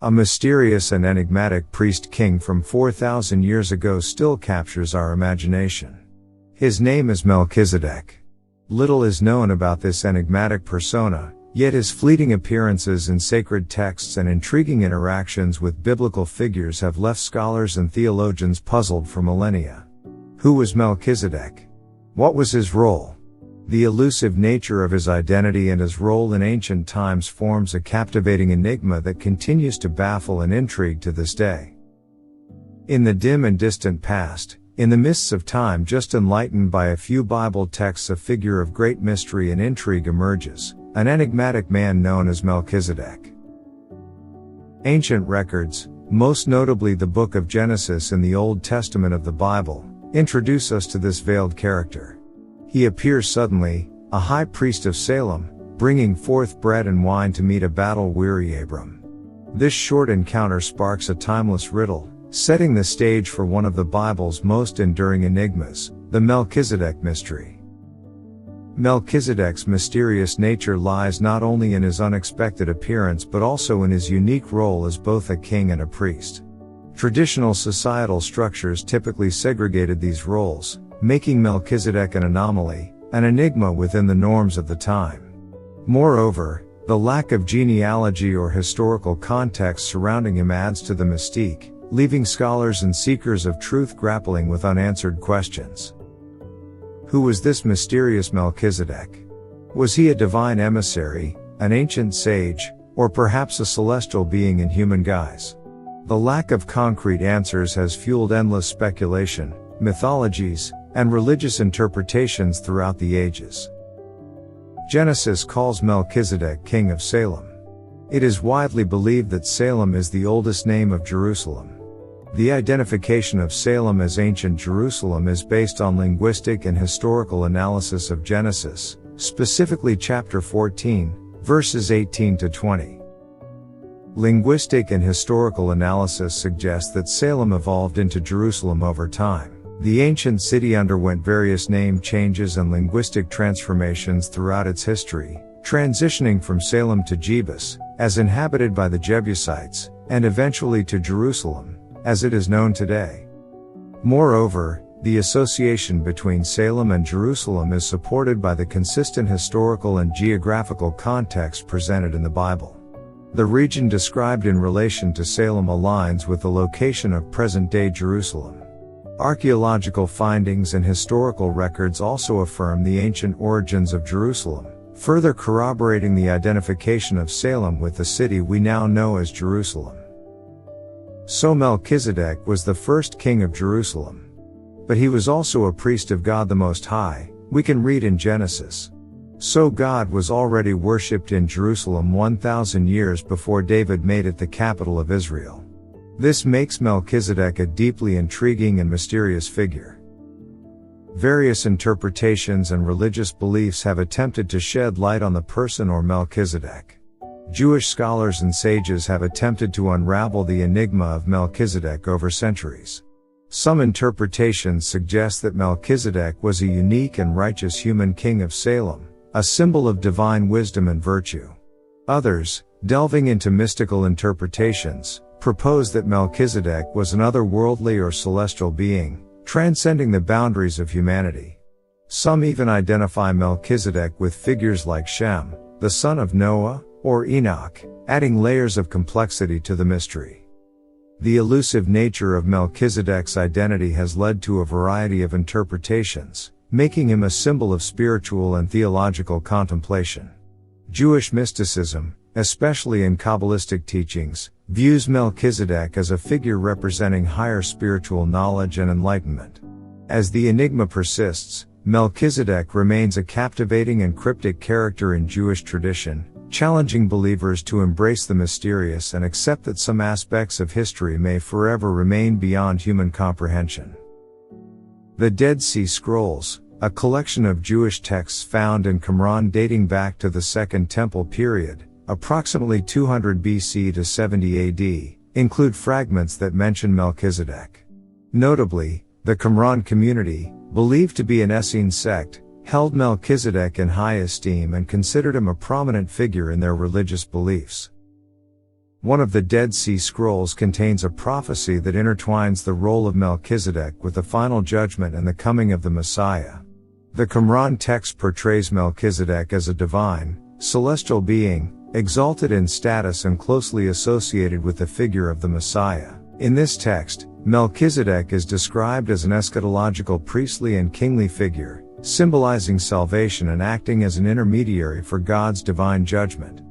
A mysterious and enigmatic priest-king from 4,000 years ago still captures our imagination. His name is Melchizedek. Little is known about this enigmatic persona, yet his fleeting appearances in sacred texts and intriguing interactions with biblical figures have left scholars and theologians puzzled for millennia. Who was Melchizedek? What was his role? The elusive nature of his identity and his role in ancient times forms a captivating enigma that continues to baffle and intrigue to this day. In the dim and distant past, in the mists of time just enlightened by a few Bible texts, a figure of great mystery and intrigue emerges, an enigmatic man known as Melchizedek. Ancient records, most notably the book of Genesis in the Old Testament of the Bible, introduce us to this veiled character. He appears suddenly, a high priest of Salem, bringing forth bread and wine to meet a battle-weary Abram. This short encounter sparks a timeless riddle, setting the stage for one of the Bible's most enduring enigmas, the Melchizedek mystery. Melchizedek's mysterious nature lies not only in his unexpected appearance but also in his unique role as both a king and a priest. Traditional societal structures typically segregated these roles, making Melchizedek an anomaly, an enigma within the norms of the time. Moreover, the lack of genealogy or historical context surrounding him adds to the mystique, leaving scholars and seekers of truth grappling with unanswered questions. Who was this mysterious Melchizedek? Was he a divine emissary, an ancient sage, or perhaps a celestial being in human guise? The lack of concrete answers has fueled endless speculation, mythologies, and religious interpretations throughout the ages. Genesis calls Melchizedek king of Salem. It is widely believed that Salem is the oldest name of Jerusalem. The identification of Salem as ancient Jerusalem is based on linguistic and historical analysis of Genesis, specifically chapter 14, verses 18 to 20. Linguistic and historical analysis suggests that Salem evolved into Jerusalem over time. The ancient city underwent various name changes and linguistic transformations throughout its history, transitioning from Salem to Jebus, as inhabited by the Jebusites, and eventually to Jerusalem, as it is known today. Moreover, the association between Salem and Jerusalem is supported by the consistent historical and geographical context presented in the Bible. The region described in relation to Salem aligns with the location of present-day Jerusalem. Archaeological findings and historical records also affirm the ancient origins of Jerusalem, further corroborating the identification of Salem with the city we now know as Jerusalem. So Melchizedek was the first king of Jerusalem. But he was also a priest of God the Most High, we can read in Genesis. So God was already worshipped in Jerusalem 1,000 years before David made it the capital of Israel. This makes Melchizedek a deeply intriguing and mysterious figure. Various interpretations and religious beliefs have attempted to shed light on the person or Melchizedek. Jewish scholars and sages have attempted to unravel the enigma of Melchizedek over centuries. Some interpretations suggest that Melchizedek was a unique and righteous human king of Salem, a symbol of divine wisdom and virtue. Others, delving into mystical interpretations, propose that Melchizedek was an otherworldly or celestial being, transcending the boundaries of humanity. Some even identify Melchizedek with figures like Shem, the son of Noah, or Enoch, adding layers of complexity to the mystery. The elusive nature of Melchizedek's identity has led to a variety of interpretations, making him a symbol of spiritual and theological contemplation. Jewish mysticism, especially in Kabbalistic teachings, views Melchizedek as a figure representing higher spiritual knowledge and enlightenment. As the enigma persists, Melchizedek remains a captivating and cryptic character in Jewish tradition, challenging believers to embrace the mysterious and accept that some aspects of history may forever remain beyond human comprehension. The Dead Sea Scrolls, a collection of Jewish texts found in Qumran dating back to the Second Temple period, approximately 200 BC to 70 AD, include fragments that mention Melchizedek. Notably, the Qumran community, believed to be an Essene sect, held Melchizedek in high esteem and considered him a prominent figure in their religious beliefs. One of the Dead Sea Scrolls contains a prophecy that intertwines the role of Melchizedek with the final judgment and the coming of the Messiah. The Qumran text portrays Melchizedek as a divine, celestial being, exalted in status and closely associated with the figure of the Messiah. In this text, Melchizedek is described as an eschatological priestly and kingly figure, symbolizing salvation and acting as an intermediary for God's divine judgment.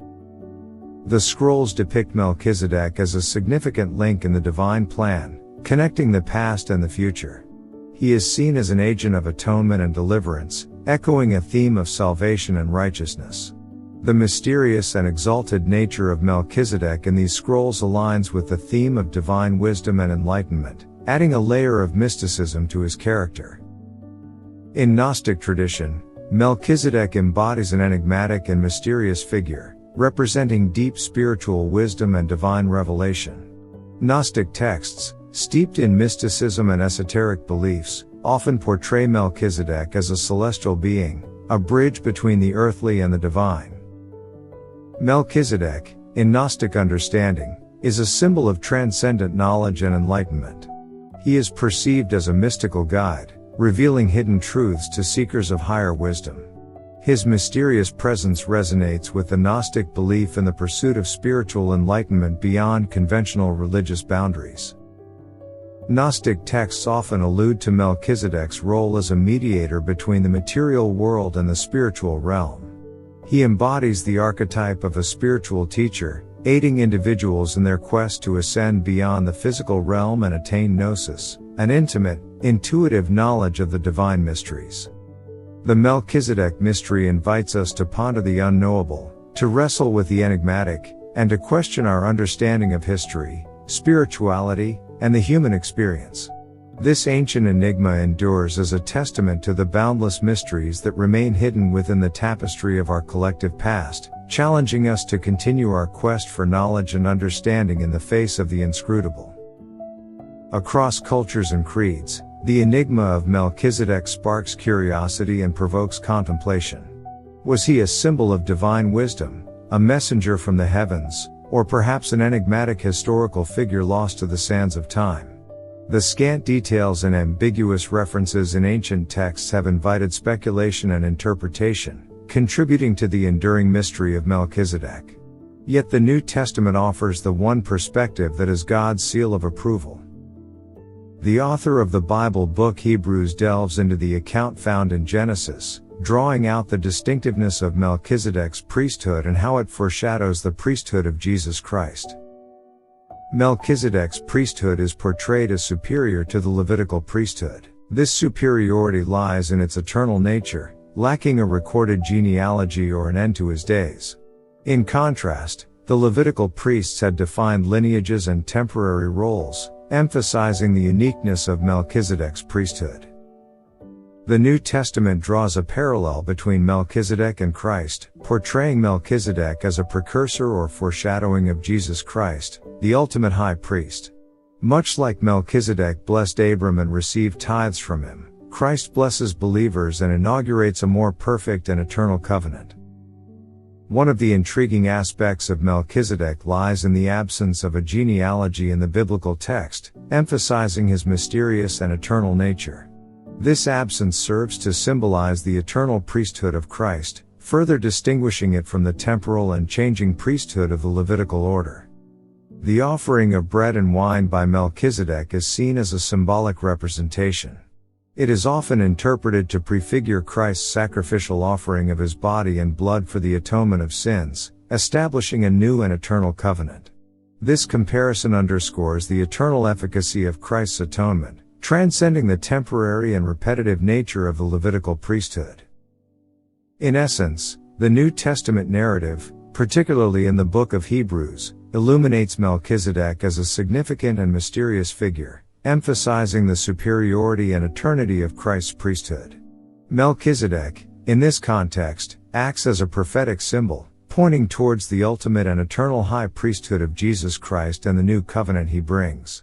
The scrolls depict Melchizedek as a significant link in the divine plan, connecting the past and the future. He is seen as an agent of atonement and deliverance, echoing a theme of salvation and righteousness. The mysterious and exalted nature of Melchizedek in these scrolls aligns with the theme of divine wisdom and enlightenment, adding a layer of mysticism to his character. In Gnostic tradition, Melchizedek embodies an enigmatic and mysterious figure, representing deep spiritual wisdom and divine revelation. Gnostic texts, steeped in mysticism and esoteric beliefs, often portray Melchizedek as a celestial being, a bridge between the earthly and the divine. Melchizedek, in Gnostic understanding, is a symbol of transcendent knowledge and enlightenment. He is perceived as a mystical guide, revealing hidden truths to seekers of higher wisdom. His mysterious presence resonates with the Gnostic belief in the pursuit of spiritual enlightenment beyond conventional religious boundaries. Gnostic texts often allude to Melchizedek's role as a mediator between the material world and the spiritual realm. He embodies the archetype of a spiritual teacher, aiding individuals in their quest to ascend beyond the physical realm and attain gnosis, an intimate, intuitive knowledge of the divine mysteries. The Melchizedek mystery invites us to ponder the unknowable, to wrestle with the enigmatic, and to question our understanding of history, spirituality, and the human experience. This ancient enigma endures as a testament to the boundless mysteries that remain hidden within the tapestry of our collective past, challenging us to continue our quest for knowledge and understanding in the face of the inscrutable. Across cultures and creeds, the enigma of Melchizedek sparks curiosity and provokes contemplation. Was he a symbol of divine wisdom, a messenger from the heavens, or perhaps an enigmatic historical figure lost to the sands of time? The scant details and ambiguous references in ancient texts have invited speculation and interpretation, contributing to the enduring mystery of Melchizedek. Yet the New Testament offers the one perspective that is God's seal of approval. The author of the Bible book Hebrews delves into the account found in Genesis, drawing out the distinctiveness of Melchizedek's priesthood and how it foreshadows the priesthood of Jesus Christ. Melchizedek's priesthood is portrayed as superior to the Levitical priesthood. This superiority lies in its eternal nature, lacking a recorded genealogy or an end to his days. In contrast, the Levitical priests had defined lineages and temporary roles, emphasizing the uniqueness of Melchizedek's priesthood. The New Testament draws a parallel between Melchizedek and Christ, portraying Melchizedek as a precursor or foreshadowing of Jesus Christ, the ultimate high priest. Much like Melchizedek blessed Abram and received tithes from him, Christ blesses believers and inaugurates a more perfect and eternal covenant. One of the intriguing aspects of Melchizedek lies in the absence of a genealogy in the biblical text, emphasizing his mysterious and eternal nature. This absence serves to symbolize the eternal priesthood of Christ, further distinguishing it from the temporal and changing priesthood of the Levitical order. The offering of bread and wine by Melchizedek is seen as a symbolic representation. It is often interpreted to prefigure Christ's sacrificial offering of his body and blood for the atonement of sins, establishing a new and eternal covenant. This comparison underscores the eternal efficacy of Christ's atonement, transcending the temporary and repetitive nature of the Levitical priesthood. In essence, the New Testament narrative, particularly in the book of Hebrews, illuminates Melchizedek as a significant and mysterious figure, emphasizing the superiority and eternity of Christ's priesthood. Melchizedek, in this context, acts as a prophetic symbol, pointing towards the ultimate and eternal high priesthood of Jesus Christ and the new covenant he brings.